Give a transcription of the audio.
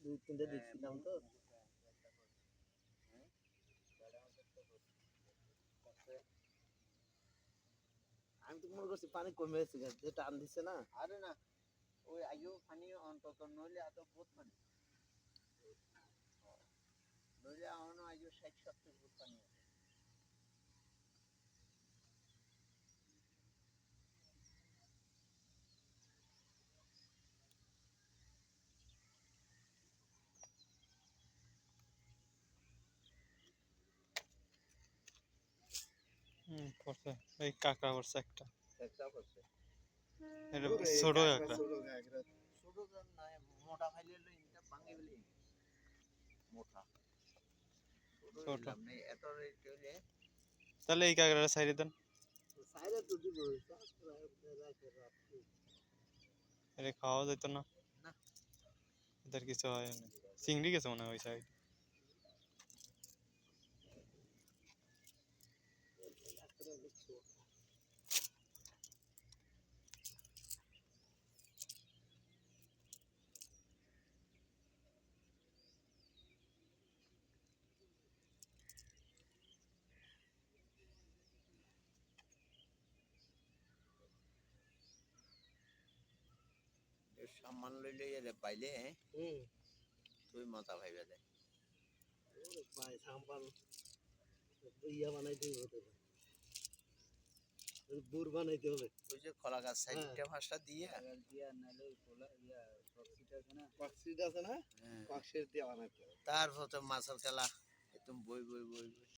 দুই তিনটে দেখছিলাম তো আমি তো মনে করছি পানি কমে গেছে যে টান দিচ্ছে না। আরে না ওই আইও পানি অন্তত নইলে এত বহুত পানি নইলে এখনো আইও 60-70 ফুট পানি আছে। পড়ছে এই কাঁকড়া পড়ছে একটা করছে এটা ছোট কাঁকড়া ছোট নয় মোটা খাইলে হলো ইনটা ভাঙে বলে মোটা ছোট নেই এত রেট হইলে তাহলে এই কাঁকড়াটা ছাইড়ে দেন সাইডে তো দিব এটা খাওয়া যেত না না এদের কিছু হয় না চিংড়ি গেছে মনে হয় ওই সাইড সামান লইলে এলে পাইলে তুই মজা ভাইবে দে ভাই সাম্পান ইয়া বানাইতে হবে বুর বানাইতে হবে ওই যে কলা গাছ সাইডটা ভাষা দিয়ে নালে কোলা ইয়া কক্সিটা আছে না কক্সিটা আছে না কক্সের দিয়ে বানাইতে হবে তারপর তো মাছের খেলা একদম বই বই বই বই